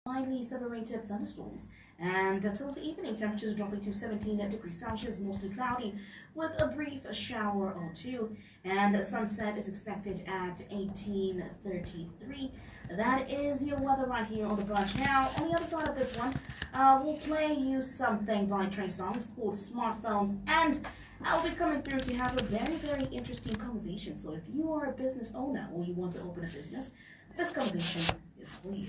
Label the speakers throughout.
Speaker 1: Highly separated thunderstorms. And towards the evening, temperatures are dropping to 17 degrees Celsius, mostly cloudy, with a brief shower or two. And sunset is expected at 18:33. That is your weather right here on the brush. Now, on the other side of this one, we'll play you something by Trey Songz called Smartphones, and I'll be coming through to have a very, very interesting conversation. So if you are a business owner or you want to open a business, this conversation is for you.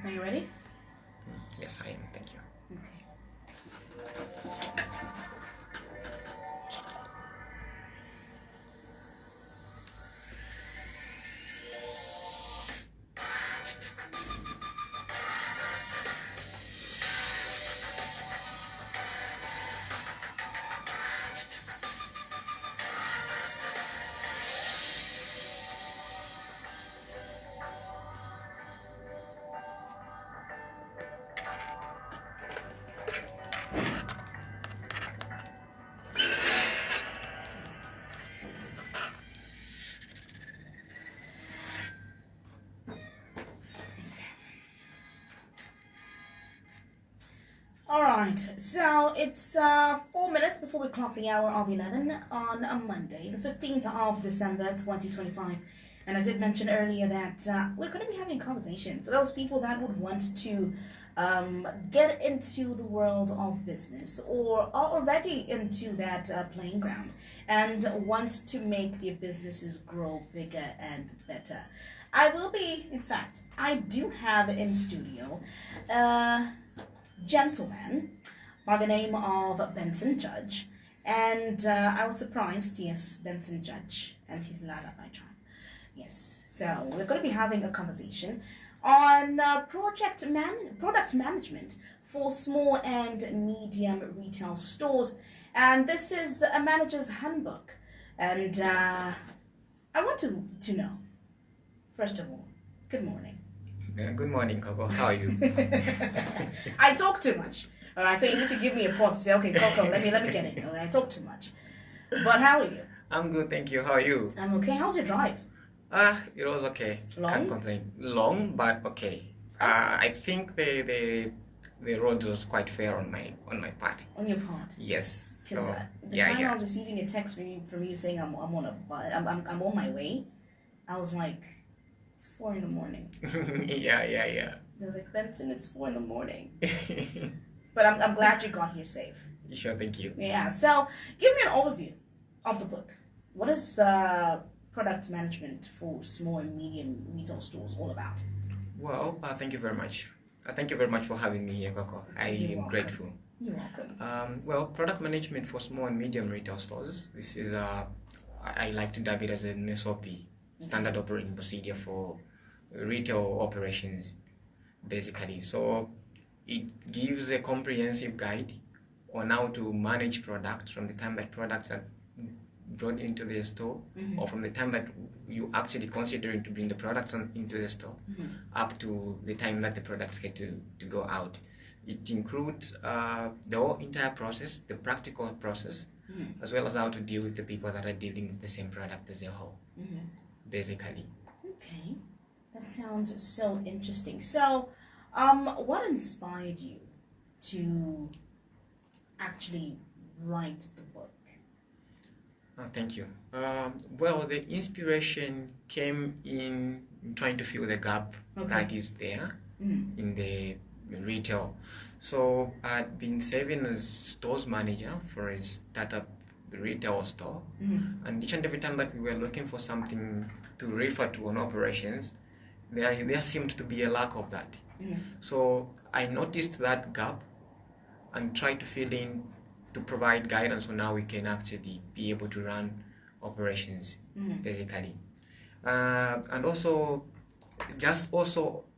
Speaker 1: Are you ready?
Speaker 2: Yes, I am. Thank you.
Speaker 1: All right, so it's 4 minutes before we clock the hour of 11 on a Monday, the 15th of December 2025. And I did mention earlier that we're going to be having a conversation for those people that would want to get into the world of business or are already into that playing ground and want to make their businesses grow bigger and better. I will be, in fact, I do have in studio gentleman by the name of Benson Judge. And I was surprised, yes, Benson Judge, and he's Lala by tribe. Yes, so we're going to be having a conversation on product management for small and medium retail stores. And this is a manager's handbook. And I want to know, first of all, good morning.
Speaker 2: Good morning, Coco. How are you?
Speaker 1: I talk too much. All right, so you need to give me a pause to say, okay, Coco, let me get it. All right, I talk too much. But how are you?
Speaker 2: I'm good, thank you. How are you?
Speaker 1: I'm okay. How's your drive?
Speaker 2: It was okay.
Speaker 1: Long?
Speaker 2: Can't complain. Long, but okay. I think the roads was quite fair on my part.
Speaker 1: On your part?
Speaker 2: Yes.
Speaker 1: Because
Speaker 2: So
Speaker 1: the time I was receiving a text from you saying I'm on my way, I was like, it's 4 in the morning.
Speaker 2: yeah.
Speaker 1: I was like, Benson, it's 4 in the morning. But I'm glad you got here safe.
Speaker 2: Sure, thank you.
Speaker 1: Yeah. So give me an overview of the book. What is product management for small and medium retail stores all about?
Speaker 2: Well, thank you very much. Thank you very much for having me here, Coco. I
Speaker 1: You're
Speaker 2: am
Speaker 1: welcome.
Speaker 2: grateful.
Speaker 1: You're welcome.
Speaker 2: Well, product management for small and medium retail stores. This is I like to dub it as an SOP, standard operating procedure for retail operations, basically. So it gives a comprehensive guide on how to manage products from the time that products are brought into the store, or from the time that you actually considering to bring the products into the store, up to the time that the products get to go out. It includes the whole entire process, the practical process, as well as how to deal with the people that are dealing with the same product as a whole, basically.
Speaker 1: Okay, that sounds so interesting. So, what inspired you to actually write the book?
Speaker 2: Thank you. Well, the inspiration came in trying to fill the gap that is there in the retail. So I'd been serving as stores manager for a startup retail store, and each and every time that we were looking for something to refer to on operations, there seemed to be a lack of that. So I noticed that gap and tried to fill in to provide guidance on how we can actually be able to run operations, basically. And also,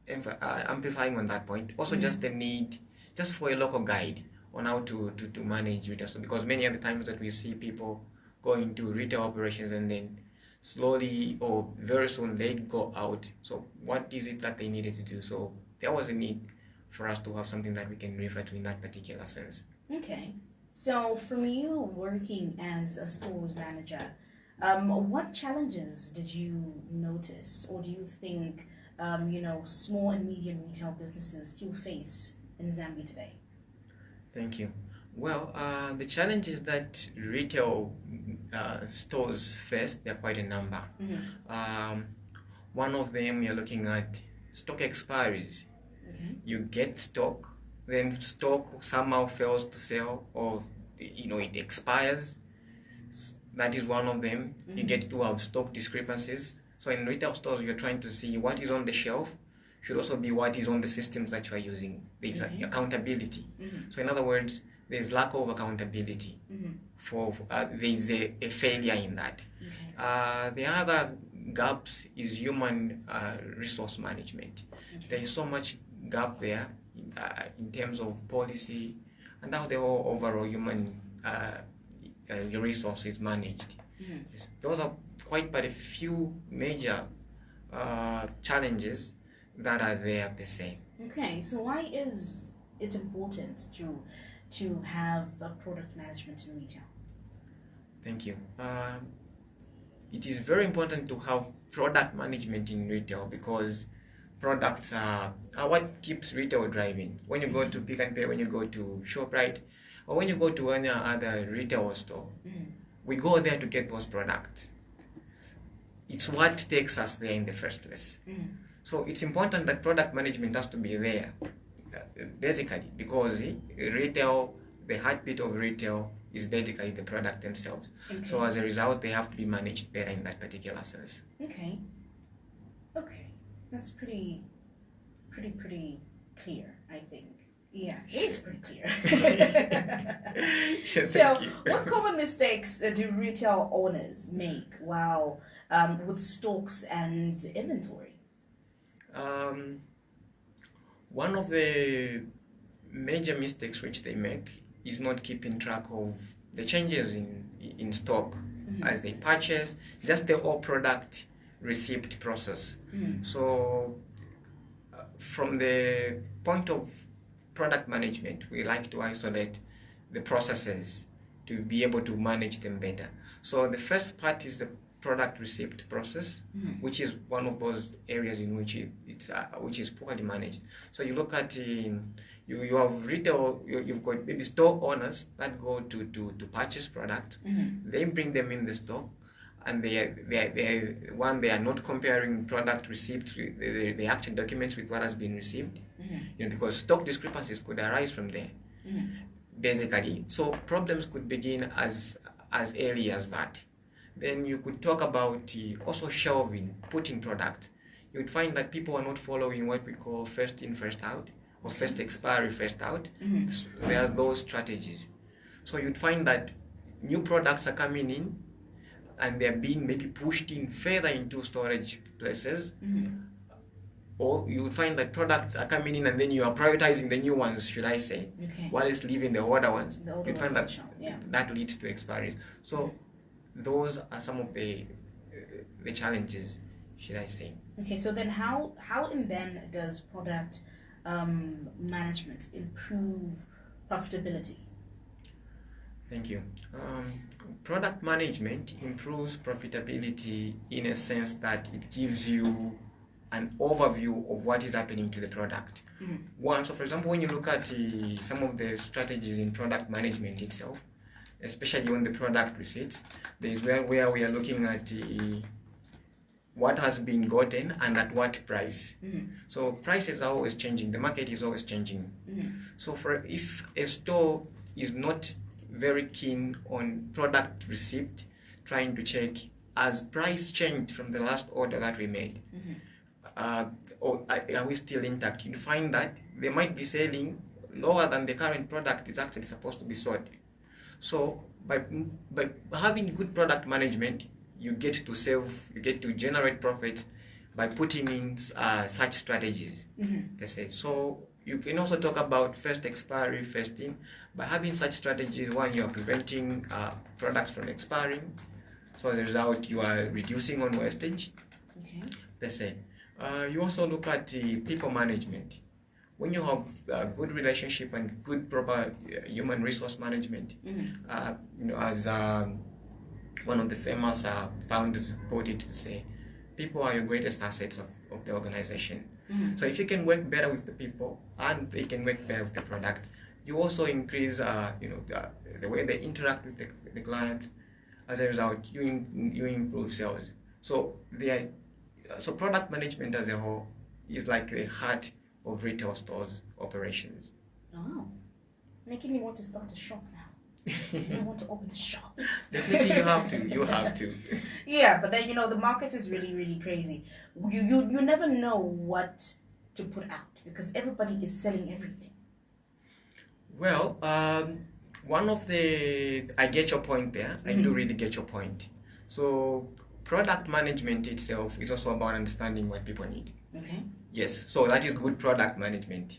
Speaker 2: amplifying on that point, also just the need just for a local guide on how to manage retail. So because many of the times that we see people go into retail operations and then slowly or very soon they go out. So what is it that they needed to do? So there was a need for us to have something that we can refer to in that particular sense.
Speaker 1: Okay. So from you working as a stores manager, what challenges did you notice, or do you think small and medium retail businesses still face in Zambia today?
Speaker 2: Thank you. Well, the challenges that retail stores face, there are quite a number. One of them, you're looking at stock expiries.
Speaker 1: Okay.
Speaker 2: You get stock, then stock somehow fails to sell, or it expires. That is one of them. You get to have stock discrepancies. So in retail stores, you're trying to see what is on the shelf should also be what is on the systems that you are using. There's accountability. So in other words, there's lack of accountability. There's a failure in that. The other gaps is human resource management. There is so much gap there in terms of policy and how the whole overall human resource is managed. Yes, those are quite but a few major challenges that are there per se.
Speaker 1: Okay, so why is it important to have a product management in retail?
Speaker 2: Thank you. It is very important to have product management in retail because products are what keeps retail driving. When you go to Pick and Pay, when you go to ShopRite, or when you go to any other retail store, we go there to get those products. It's what takes us there in the first place. So it's important that product management has to be there, basically, because retail, the heartbeat of retail is basically the product themselves. Okay. So as a result, they have to be managed better in that particular sense.
Speaker 1: Okay. That's pretty clear, I think. Yeah, it is pretty clear. So, what common mistakes do retail owners make while with stocks and inventory?
Speaker 2: One of the major mistakes which they make is not keeping track of the changes in stock as they purchase, just the whole product receipt process. So from the point of product management, we like to isolate the processes to be able to manage them better. So the first part is the product receipt process, which is one of those areas in which which is poorly managed. So you look at you have retail, you've got maybe store owners that go to purchase products. They bring them in the store, and they are not comparing product receipts with the actual documents with what has been received, because stock discrepancies could arise from there, basically. So problems could begin as early as that. Then you could talk about also shelving, putting products. You would find that people are not following what we call first in, first out, or first expiry, first out. There are those strategies. So you'd find that new products are coming in, and they're being maybe pushed in further into storage places. Or you would find that products are coming in and then you are prioritizing the new ones, should I say, while it's leaving the older ones. You'd find that that leads to expiry. So those are some of the challenges, should I say.
Speaker 1: Okay, so then how and then does product management improve profitability?
Speaker 2: Thank you. Product management improves profitability in a sense that it gives you an overview of what is happening to the product. So for example, when you look at some of the strategies in product management itself, especially on the product receipts, there is where we are looking at what has been gotten and at what price. So prices are always changing, the market is always changing. So if a store is not very keen on product receipt, trying to check as price changed from the last order that we made, or are we still intact, you find that they might be selling lower than the current product is actually supposed to be sold. So by having good product management, you get to generate profit by putting in such strategies. So you can also talk about first expiry, first in. By having such strategies, one, you are preventing products from expiring. So as a result, you are reducing on wastage. Per se. You also look at people management. When you have a good relationship and good proper human resource management, as one of the famous founders put it to say, people are your greatest assets of the organization. So if you can work better with the people and they can work better with the product, you also increase the way they interact with the clients. As a result, you improve sales. So so product management as a whole is like the heart of retail stores operations.
Speaker 1: Oh, making me want to start a shop now. I want to open a shop.
Speaker 2: Definitely, you have to.
Speaker 1: Yeah, but then the market is really, really crazy. You never know what to put out because everybody is selling everything.
Speaker 2: Well, I get your point there. I do really get your point. So product management itself is also about understanding what people need.
Speaker 1: Okay.
Speaker 2: Yes, so that is good product management.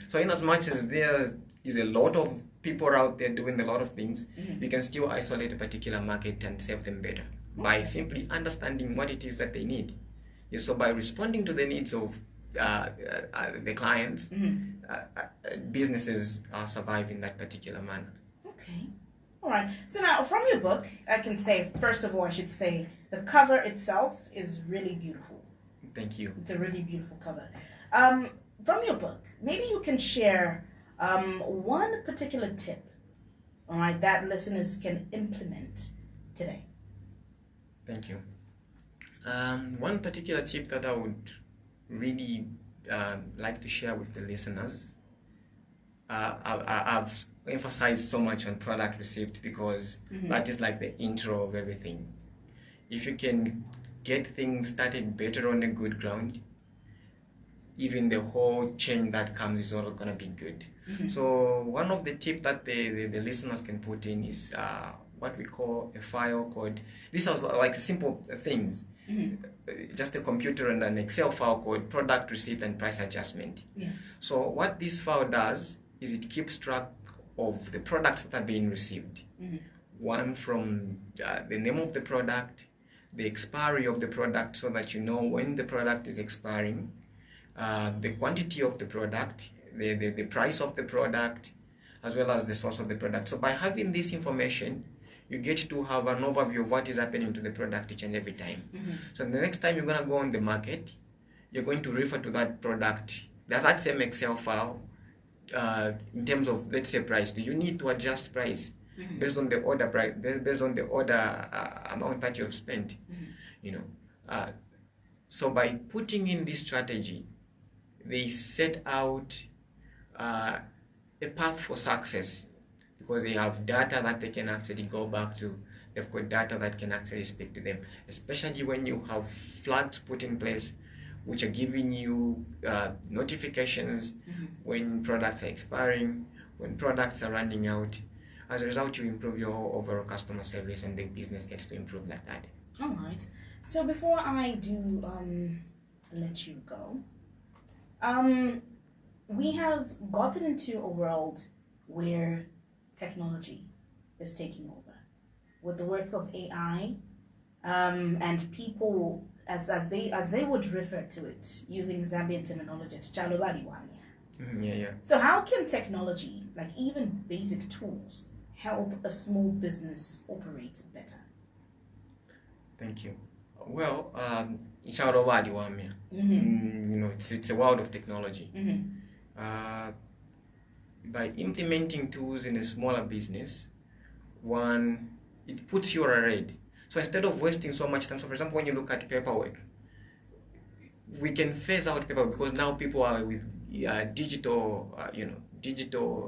Speaker 2: So in as much as there is a lot of people out there doing a lot of things, we can still isolate a particular market and serve them better by simply understanding what it is that they need. Yes, so by responding to the needs of the clients, businesses survive in that particular manner.
Speaker 1: Okay. All right. So now, from your book, I can say, first of all, I should say, the cover itself is really beautiful.
Speaker 2: Thank you.
Speaker 1: It's a really beautiful cover. From your book, maybe you can share one particular tip, all right, that listeners can implement today.
Speaker 2: Thank you. One particular tip that I would really like to share with the listeners, I've emphasized so much on product receipt because that is like the intro of everything. If you can get things started better on a good ground, even the whole chain that comes is all gonna be good. So one of the tips that the listeners can put in is what we call a file called. These are like simple things. Just a computer and an Excel file called product receipt and price adjustment. So what this file does is it keeps track of the products that are being received. One from the name of the product, the expiry of the product, so that you know when the product is expiring, the quantity of the product, the price of the product, as well as the source of the product. So by having this information, you get to have an overview of what is happening to the product each and every time. So the next time you're going to go on the market, you're going to refer to that product, that same Excel file, in terms of, let's say, price. Do you need to adjust price based on the order price, based on the order amount that you've spent? So by putting in this strategy, they set out a path for success, because they have data that they can actually go back to. They've got data that can actually speak to them, especially when you have flags put in place which are giving you notifications when products are expiring, when products are running out. As a result, you improve your overall customer service and the business gets to improve like that.
Speaker 1: All right. So before I do let you go, we have gotten into a world where technology is taking over with the works of AI, and people, as they would refer to it using Zambian terminology, it's
Speaker 2: Yeah.
Speaker 1: So how can technology, like even basic tools, help a small business operate better?
Speaker 2: Thank you. Well, it's a world of technology. By implementing tools in a smaller business, one, it puts you ahead. So instead of wasting so much time, so for example, when you look at paperwork, we can phase out paperwork because now people are with digital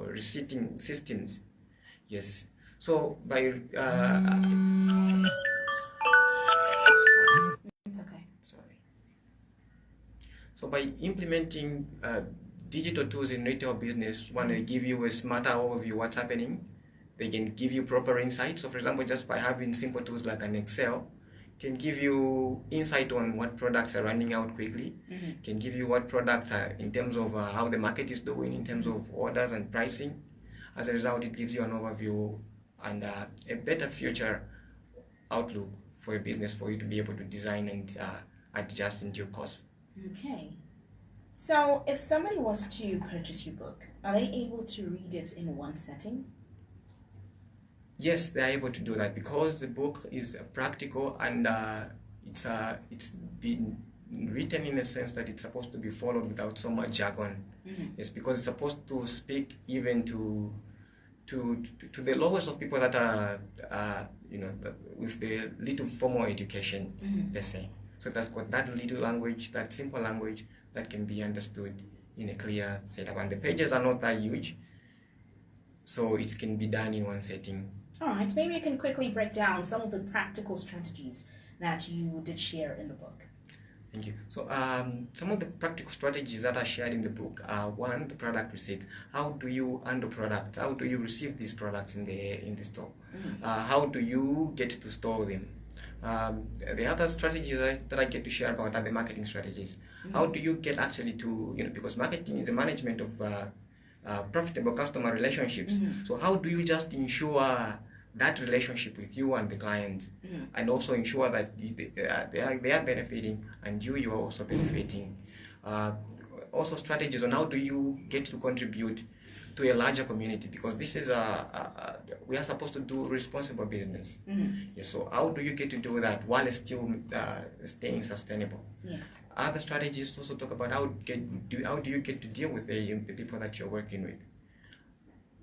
Speaker 2: receipting systems. Yes. So by
Speaker 1: It's okay.
Speaker 2: Sorry. So by implementing digital tools in retail business, one, they give you a smarter overview what's happening. They can give you proper insight. So for example, just by having simple tools like an Excel, can give you insight on what products are running out quickly, can give you what products are in terms of how the market is doing, in terms of orders and pricing. As a result, it gives you an overview and a better future outlook for your business, for you to be able to design and adjust in due course.
Speaker 1: Okay. So if somebody was to purchase your book, are they able to read it in one setting?
Speaker 2: Yes, they are able to do that because the book is practical and it's been written in a sense that it's supposed to be followed without so much jargon. It's because it's supposed to speak even to the lowest of people that are with the little formal education, per se. So that's got that little language, that simple language that can be understood in a clear setup. And the pages are not that huge, so it can be done in one setting.
Speaker 1: All right, maybe you can quickly break down some of the practical strategies that you did share in the book.
Speaker 2: Thank you. So some of the practical strategies that are shared in the book are, one, the product receipt. How do you handle products? How do you receive these products in the store? How do you get to store them? The other strategies that I get to share about are the marketing strategies. How do you get actually to, because marketing is the management of profitable customer relationships. So how do you just ensure that relationship with you and the client, and also ensure that they are benefiting and you are also benefiting. Also strategies on how do you get to contribute to a larger community, because this is we are supposed to do responsible business. Yes, so how do you get to do that while it's still staying sustainable? Other strategies also talk about how do you get to deal with the people that you're working with,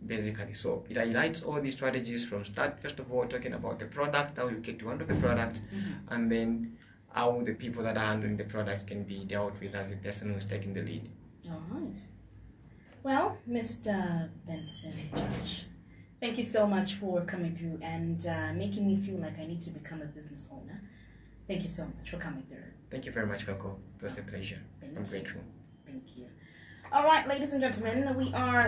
Speaker 2: basically. So it highlights all these strategies from start, first of all, talking about the product, how you get to handle the product, and then how the people that are handling the products can be dealt with as the person who's taking the lead.
Speaker 1: All right. Well, Mr. Benson, Josh, thank you so much for coming through and making me feel like I need to become a business owner. Thank you so much for coming through.
Speaker 2: Thank you very much, Coco. It was a pleasure. I'm grateful.
Speaker 1: Thank you. All right, ladies and gentlemen, we are